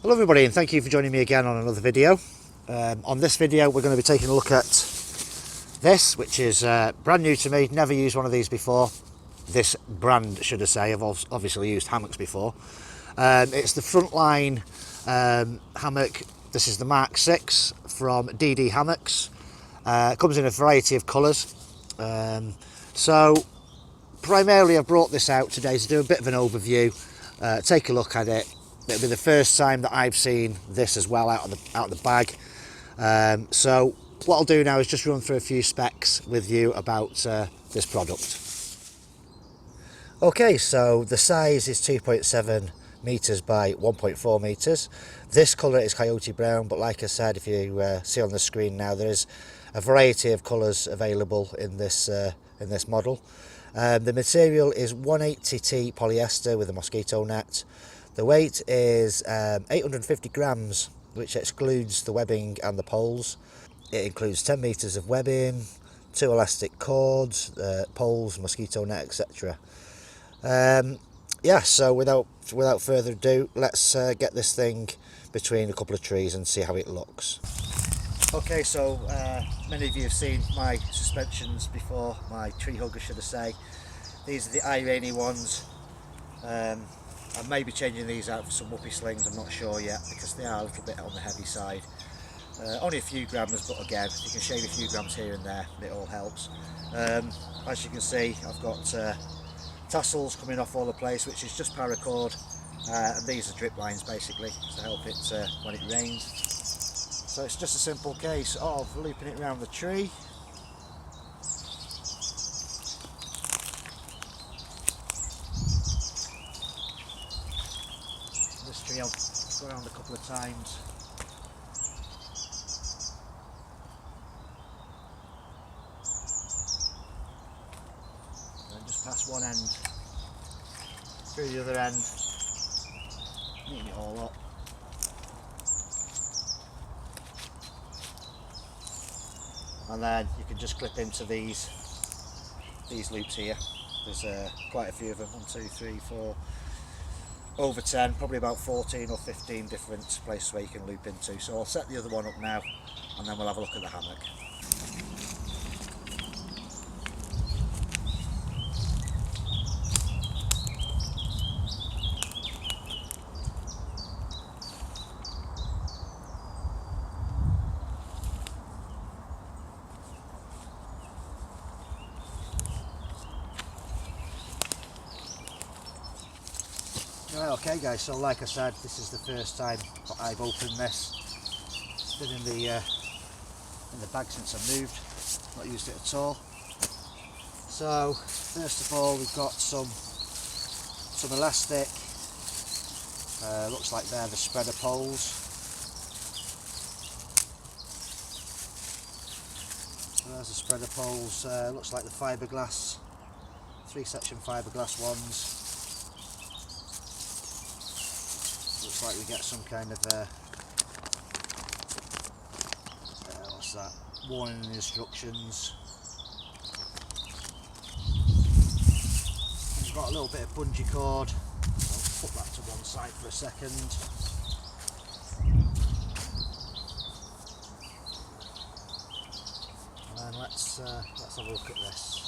Hello everybody, and thank you for joining me again on another video. On this video we're going to be taking a look at this, which is brand new to me, never used one of these before. This brand, should I say. I've obviously used hammocks before. It's the Frontline hammock. This is the Mark 6 from DD Hammocks. It comes in a variety of colours. So primarily I've brought this out today to do a bit of an overview, take a look at it. It'll be the first time that I've seen this as well out of the bag. So what I'll do now is just run through a few specs with you about this product. Okay, so the size is 2.7 metres by 1.4 metres. This colour is coyote brown, but like I said, if you see on the screen now, there is a variety of colours available in this model. The material is 180T polyester with a mosquito net. The weight is 850 grams, which excludes the webbing and the poles. It includes 10 metres of webbing, 2 elastic cords, poles, mosquito net, etc. Yeah, so without further ado, let's get this thing between a couple of trees and see how it looks. Okay, so many of you have seen my suspensions before, my tree hugger should I say. These are the Irani ones. I may be changing these out for some whoopee slings, I'm not sure yet, because they are a little bit on the heavy side. Only a few grams, but again, you can shave a few grams here and there, it all helps. As you can see, I've got tassels coming off all the place, which is just paracord, and these are drip lines basically to help it when it rains. So it's just a simple case of looping it around the tree. This tree I'll go around a couple of times. And just past one end through the other end, neaten it all up. And then you can just clip into these loops here. There's quite a few of them, 1, 2, 3, 4, over 10, probably about 14 or 15 different places where you can loop into. So I'll set the other one up now and then we'll have a look at the hammock. Right, okay guys, so like I said, this is the first time that I've opened this. It's been in the bag since I moved, not used it at all. So first of all, we've got some elastic. Looks like they're the spreader poles. There's the spreader poles. Looks like the fiberglass, 3-section fiberglass ones. Looks like we get some kind of what's that? Warning and instructions. We've got a little bit of bungee cord. I'll put that to one side for a second. And then let's have a look at this.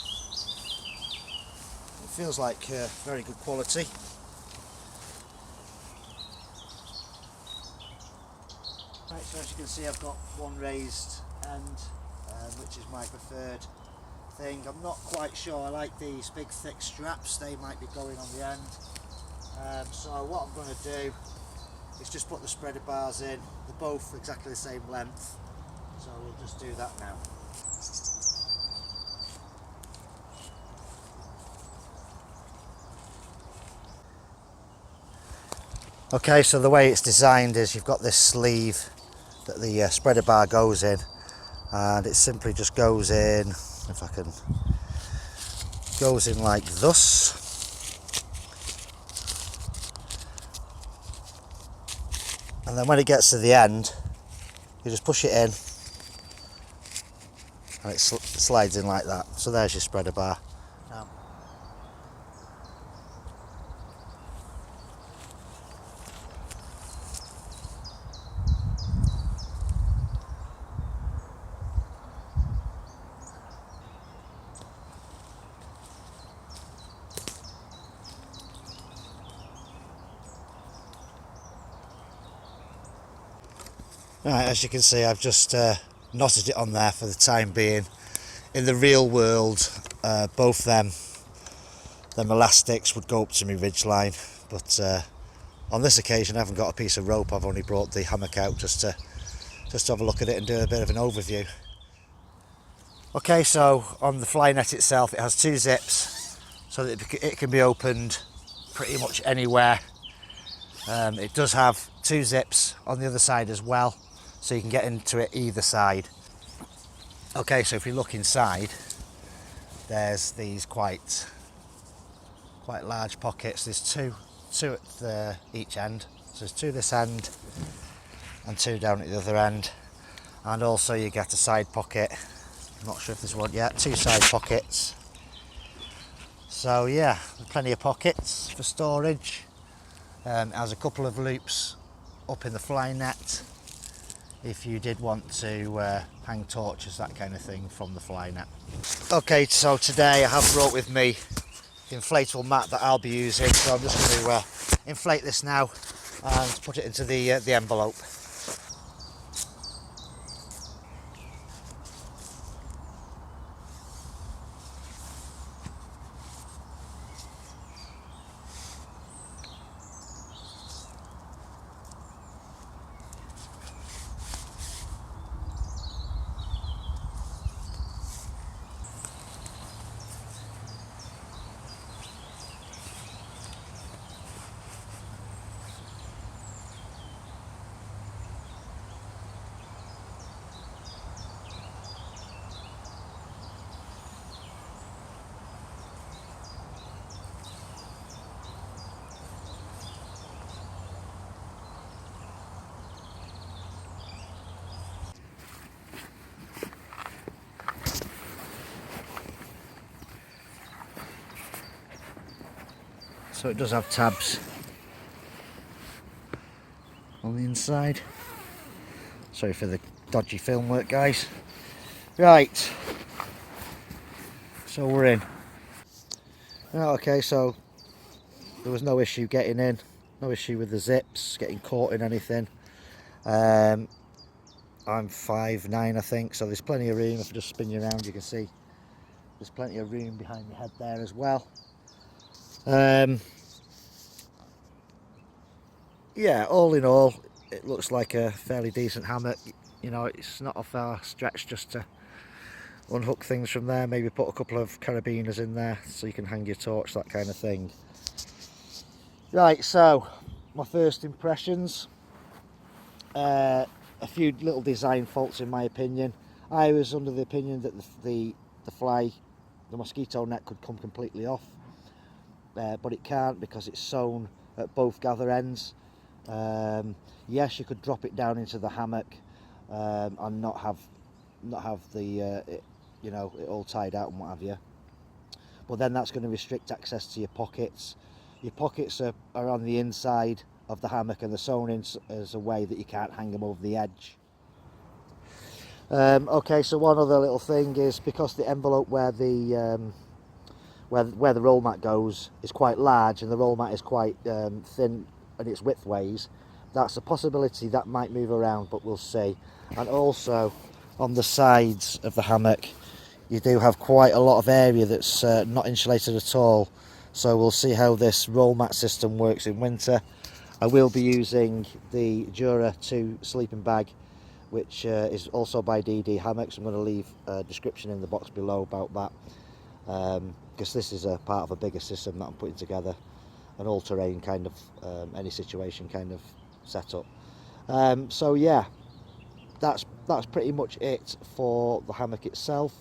It feels like very good quality. Right, so as you can see, I've got one raised end, which is my preferred thing. I'm not quite sure, I like these big thick straps, they might be going on the end. So what I'm going to do is just put the spreader bars in. They're both exactly the same length, so we'll just do that now. Okay, so the way it's designed is you've got this sleeve that the spreader bar goes in, and it simply just goes in, if I can, goes in like this. And then when it gets to the end, you just push it in and it slides in like that. So there's your spreader bar. Now, Right, as you can see, I've just knotted it on there for the time being. In the real world, both them elastics would go up to my ridgeline, but on this occasion I haven't got a piece of rope. I've only brought the hammock out just to have a look at it and do a bit of an overview. Okay, so on the fly net itself, it has 2 zips, so that it can be opened pretty much anywhere. It does have 2 zips on the other side as well, so you can get into it either side. Okay, so if you look inside, there's these quite large pockets. There's two at each end. So there's 2 this end and 2 down at the other end, and also you get a side pocket. I'm not sure if there's one yet. 2 side pockets. So yeah, plenty of pockets for storage. It has a couple of loops up in the fly net if you did want to hang torches, that kind of thing, from the fly net. Okay, so today I have brought with me the inflatable mat that I'll be using, so I'm just going to inflate this now and put it into the envelope. So it does have tabs on the inside. Sorry for the dodgy film work, guys. Right, so we're in. Okay, so there was no issue getting in, no issue with the zips, getting caught in anything. I'm 5'9", I think, so there's plenty of room. If I just spin you around, you can see there's plenty of room behind the head there as well. Yeah, all in all, it looks like a fairly decent hammock. You know, it's not a far stretch just to unhook things from there, maybe put a couple of carabiners in there so you can hang your torch, that kind of thing. Right, so my first impressions, a few little design faults in my opinion. I was under the opinion that the mosquito net could come completely off, but it can't because it's sewn at both gather ends. Yes, you could drop it down into the hammock and not have the you know, it all tied out and what have you, but then that's going to restrict access to your pockets. Your pockets are on the inside of the hammock and they're sewn in as a way that you can't hang them over the edge. Okay, so one other little thing is, because the envelope where the roll mat goes is quite large and the roll mat is quite thin and its width ways, that's a possibility that might move around, but we'll see. And also on the sides of the hammock you do have quite a lot of area that's not insulated at all, so we'll see how this roll mat system works in winter. I will be using the Jura 2 sleeping bag, which is also by DD Hammocks. I'm going to leave a description in the box below about that, because this is a part of a bigger system that I'm putting together, an all-terrain kind of any situation kind of setup. So yeah, that's pretty much it for the hammock itself.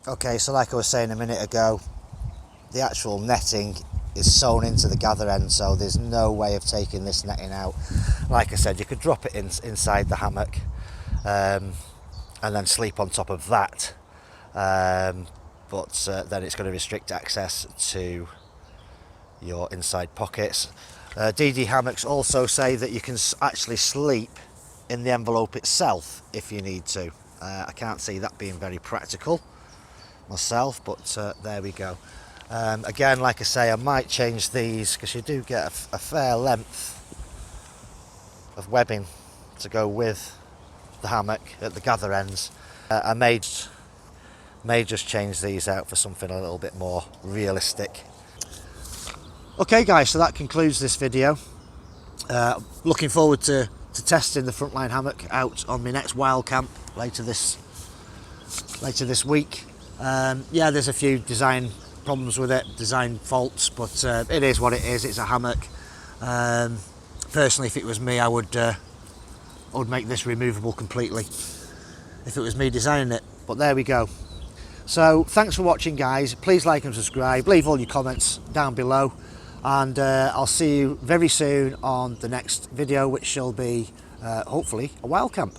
Okay, so like I was saying a minute ago, the actual netting is sewn into the gather end, so there's no way of taking this netting out. Like I said, you could drop it inside the hammock and then sleep on top of that, but then it's going to restrict access to your inside pockets. DD Hammocks also say that you can actually sleep in the envelope itself if you need to. I can't see that being very practical myself, but there we go. Again, like I say, I might change these because you do get a fair length of webbing to go with the hammock at the gather ends. I may just change these out for something a little bit more realistic. Okay guys, so that concludes this video. Looking forward to testing the Frontline hammock out on my next wild camp later this week. Yeah, there's a few design problems with it, design faults, but it is what it is. It's a hammock. Personally, if it was me, I would make this removable completely if it was me designing it, but there we go. So thanks for watching guys, please like and subscribe, leave all your comments down below, and I'll see you very soon on the next video, which shall be hopefully a wild camp.